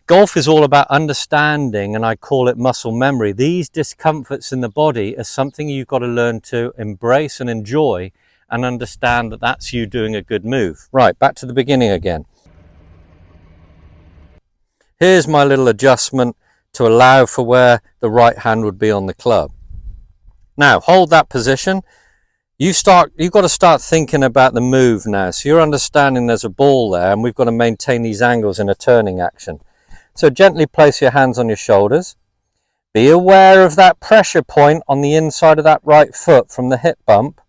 Golf is all about understanding, and I call it muscle memory. These discomforts in the body are something you've got to learn to embrace and enjoy and understand that that's you doing a good move. Right, back to the beginning again. Here's my little adjustment to allow for where the right hand would be on the club. Now, hold that position. You've got to start thinking about the move now. So you're understanding there's a ball there and we've got to maintain these angles in a turning action. So gently place your hands on your shoulders. Be aware of that pressure point on the inside of that right foot from the hip bump.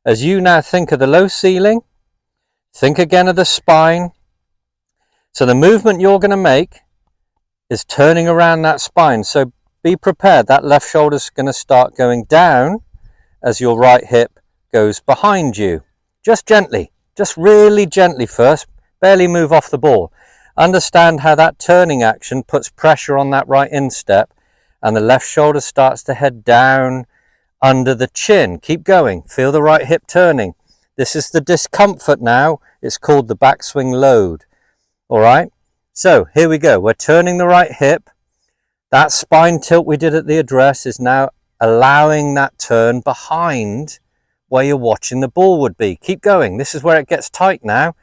As you now think of the low ceiling, think again of the spine. So the movement you're going to make is turning around that spine. So be prepared. That left shoulder's going to start going down as your right hip goes behind you. Just gently, just really gently first. Barely move off the ball. Understand how that turning action puts pressure on that right instep and the left shoulder starts to head down under the chin. Keep going. Feel the right hip turning. This is the discomfort now. It's called the backswing load. All right. So here we go. We're turning the right hip. That spine tilt we did at the address is now allowing that turn behind where you're watching the ball would be. Keep going. This is where it gets tight now.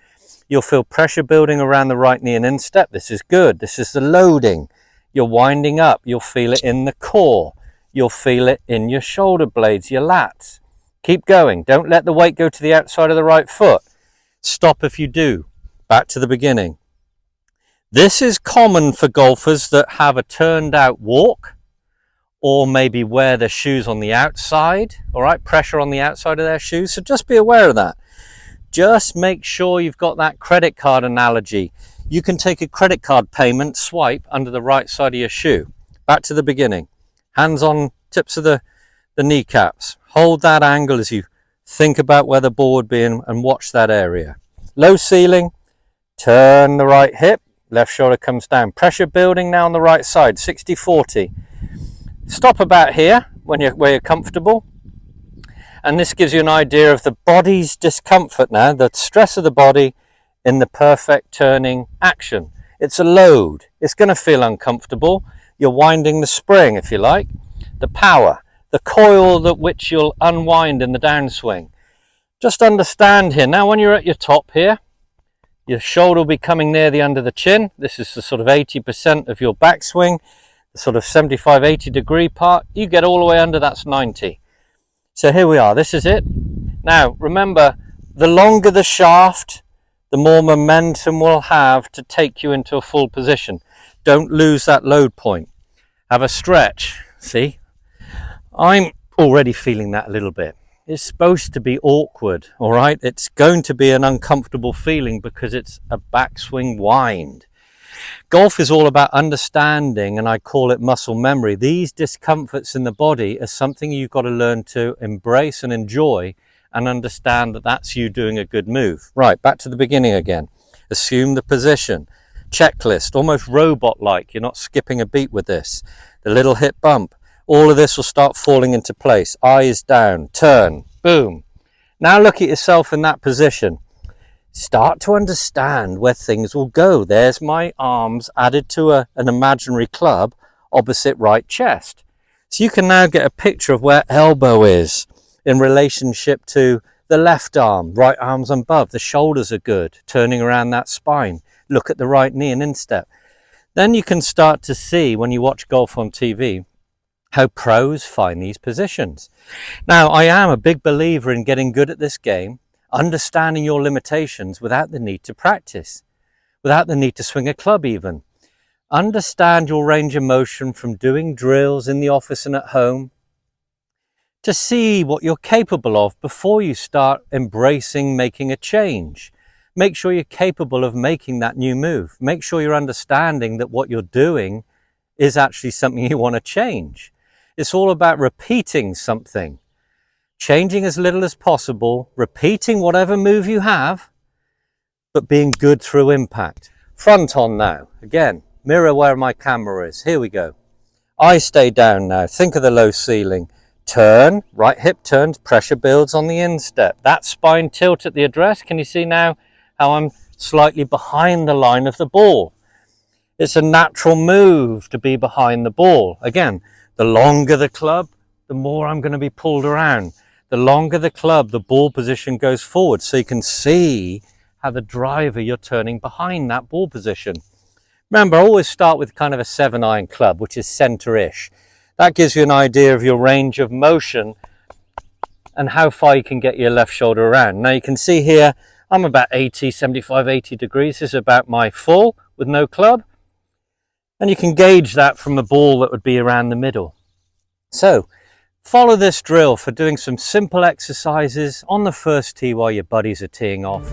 You'll feel pressure building around the right knee and instep. This is good. This is the loading. You're winding up. You'll feel it in the core. You'll feel it in your shoulder blades, your lats. Keep going. Don't let the weight go to the outside of the right foot. Stop if you do. Back to the beginning. This is common for golfers that have a turned out walk or maybe wear their shoes on the outside. All right, pressure on the outside of their shoes. So just be aware of that. Just make sure you've got that credit card analogy. You can take a credit card payment, swipe under the right side of your shoe. Back to the beginning. Hands on tips of the kneecaps. Hold that angle as you think about where the ball would be and watch that area. Low ceiling, turn the right hip, left shoulder comes down. Pressure building now on the right side, 60-40. Stop about here where you're comfortable. And this gives you an idea of the body's discomfort now, the stress of the body in the perfect turning action. It's a load. It's going to feel uncomfortable. You're winding the spring, if you like, the power, the coil that which you'll unwind in the downswing. Just understand here. Now, when you're at your top here, your shoulder will be coming near the under the chin. This is the sort of 80% of your backswing, the sort of 75-80 degree part. You get all the way under, that's 90. So here we are, this is it. Now remember, the longer the shaft, the more momentum we'll have to take you into a full position. Don't lose that load point. Have a stretch. See, I'm already feeling that a little bit. It's supposed to be awkward, all right? It's going to be an uncomfortable feeling because it's a backswing wind. Golf is all about understanding, and I call it muscle memory. These discomforts in the body are something you've got to learn to embrace and enjoy and understand that that's you doing a good move. Right, back to the beginning again. Assume the position. Checklist, almost robot-like. You're not skipping a beat with this. The little hip bump. All of this will start falling into place. Eyes down, turn, boom. Now look at yourself in that position. Start to understand where things will go. There's my arms added to an imaginary club opposite right chest. So you can now get a picture of where elbow is in relationship to the left arm. Right arm's above. The shoulders are good. Turning around that spine. Look at the right knee and instep. Then you can start to see, when you watch golf on TV, how pros find these positions. Now, I am a big believer in getting good at this game, understanding your limitations without the need to practice, without the need to swing a club even. Understand your range of motion from doing drills in the office and at home to see what you're capable of before you start embracing making a change. Make sure you're capable of making that new move. Make sure you're understanding that what you're doing is actually something you want to change. It's all about repeating something. Changing as little as possible, repeating whatever move you have, but being good through impact. Front on now. Again, mirror where my camera is. Here we go. Eyes stay down now. Think of the low ceiling. Turn, right hip turns, pressure builds on the instep. That spine tilt at the address. Can you see now how I'm slightly behind the line of the ball? It's a natural move to be behind the ball. Again, the longer the club, the more I'm going to be pulled around. The longer the club, the ball position goes forward. So you can see how the driver, you're turning behind that ball position. Remember, I always start with kind of a 7-iron club, which is center-ish. That gives you an idea of your range of motion and how far you can get your left shoulder around. Now you can see here, I'm about 75, 80 degrees. This is about my full with no club. And you can gauge that from a ball that would be around the middle. So follow this drill for doing some simple exercises on the first tee while your buddies are teeing off.